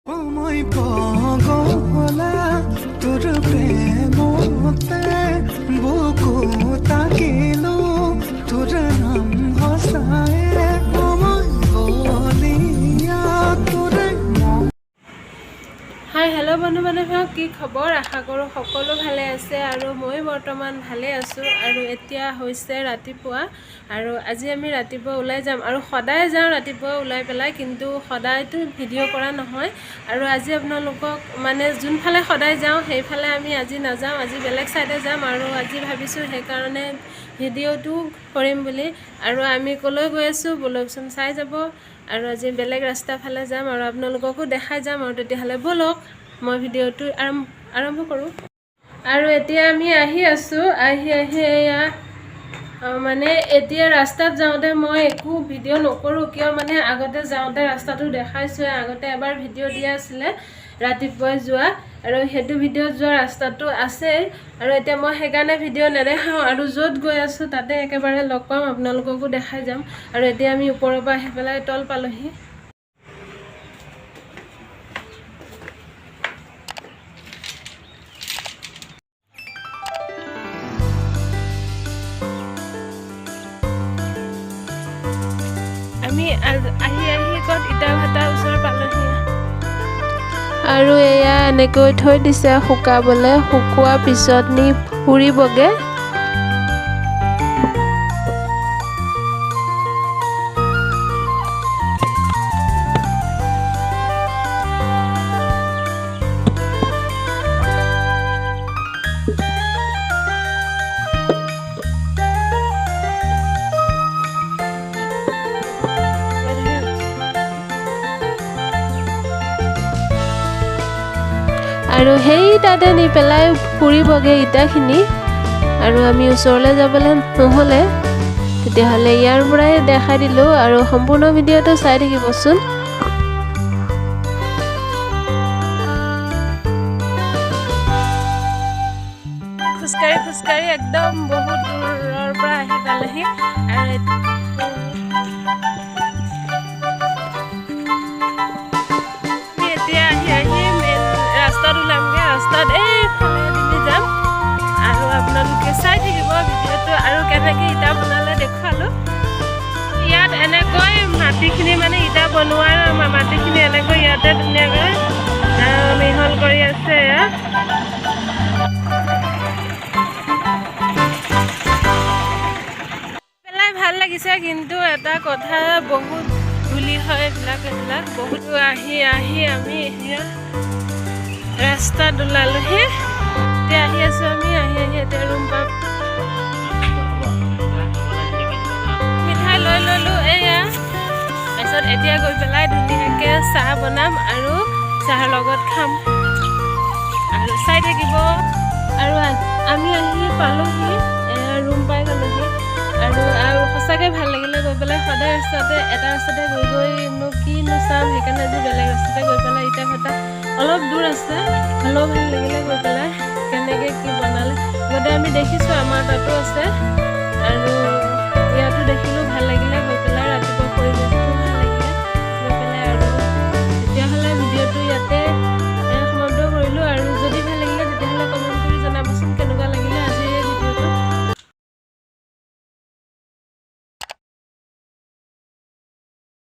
মই পগলা তোৰ প্ৰেমতে বুকু তাকিলো তোৰ নাম সঁচায়ে মই বলিয়া তোৰ হাই হেল্ল' বন্ধু বান্ধৱীসকল, কি খবৰ? আশা কৰোঁ সকলো ভালে আছে আৰু মই বৰ্তমান ভালে আছোঁ। আৰু এতিয়া হৈছে ৰাতিপুৱা আৰু আজি আমি ৰাতিপুৱা ওলাই যাম আৰু সদায় যাওঁ ৰাতিপুৱা ওলাই পেলাই, কিন্তু সদায়তো ভিডিঅ' কৰা নহয়। আৰু আজি আপোনালোকক মানে যোনফালে সদায় যাওঁ সেইফালে আমি আজি নাযাওঁ, আজি বেলেগ ছাইডে যাম আৰু আজি ভাবিছোঁ সেইকাৰণে ভিডিঅ'টো কৰিম বুলি। আৰু আমি ক'লৈ গৈ আছোঁ ব'লকচোন চাই যাব। আৰু আজি বেলেগ ৰাস্তাৰ ফালে যাম আৰু আপোনালোককো দেখাই যাম। আৰু তেতিয়াহ'লে ব'লক মই ভিডিঅ'টো আৰম্ভ কৰোঁ। আৰু এতিয়া আমি আহি আছোঁ, আহি এয়া মানে এতিয়া ৰাস্তাত যাওঁতে মই একো ভিডিঅ' নকৰোঁ, কিয় মানে আগতে যাওঁতে ৰাস্তাটো দেখাইছোঁৱে। আগতে এবাৰ ভিডিঅ' দিয়া আছিলে ৰাতিপুৱাই যোৱা, আৰু সেইটো ভিডিঅ'ত যোৱা ৰাস্তাটো আছেই। আৰু এতিয়া মই সেইকাৰণে ভিডিঅ' নেদেখাওঁ আৰু য'ত গৈ আছোঁ তাতে একেবাৰে লগ পাম, আপোনালোককো দেখাই যাম। আৰু এতিয়া আমি ওপৰৰ পৰা আহি পেলাই তল পালোহি। আমি আহি ক'ত ইটা ভাটাৰ ওচৰ পালোহি। আৰু এয়া এনেকৈ থৈ দিছে শুকাবলৈ, শুকোৱাৰ পিছত নি পুৰিবগে। আৰু সেই তাতে নি পেলাই পুৰিবগৈ ইটাখিনি। আৰু আমি ওচৰলৈ যাবলৈ নহ'লে, তেতিয়াহ'লে ইয়াৰ পৰাই দেখাই দিলোঁ আৰু সম্পূৰ্ণ ভিডিঅ'টো চাই থাকিবচোন। খোজকাঢ়ি একদম বহুত দূৰৰ পৰা আহি পালেহি। আৰু এতিয়া আহি মেইন ৰাস্তাত ওলামগৈ। ৰাস্তাত এইফালে দিলি যাম আৰু আপোনালোকে চাই থাকিব ভিডিঅ'টো। আৰু কেনেকৈ ইটা বনালে দেখুৱালোঁ। ইয়াত এনেকৈ মাটিখিনি মানে ইটা বনোৱাৰ মাটিখিনি এনেকৈ ইয়াতে ধুনীয়াকৈ মিহল কৰি আছে। পেলাই ভাল লাগিছে, কিন্তু এটা কথা বহুত ধূলি হয় এইবিলাক বহুত। আহি আমি ৰাস্তাত ওলালোহি। এতিয়া আহি আছোঁ আমি, আহি এতিয়া ৰুম পাম। মিঠাই লৈ ল'লোঁ এয়া। তাৰপিছত এতিয়া গৈ পেলাই ধুনীয়াকৈ চাহ বনাম আৰু চাহৰ লগত খাম আৰু চাই থাকিব। আৰু আমি আহি পালোহি, ৰুম পাই গ'লোহি। আৰু সঁচাকৈ ভাল লাগিলে গৈ পেলাই। সদায় ৰাস্তাতে এটা ৰাস্তাতে গৈনো কিনো চাম, সেইকাৰণে আজি বেলেগ ৰাস্তাতে গৈ পেলাই ইটা ভাটা অলপ দূৰ আছে, হ'লেও ভাল লাগিলে গৈ পেলাই। কেনেকৈ কি বনালে আগতে আমি দেখিছোঁ, আমাৰ তাতো আছে আৰু ইয়াতো দেখিলোঁ, ভাল লাগিলে গৈ পেলাই।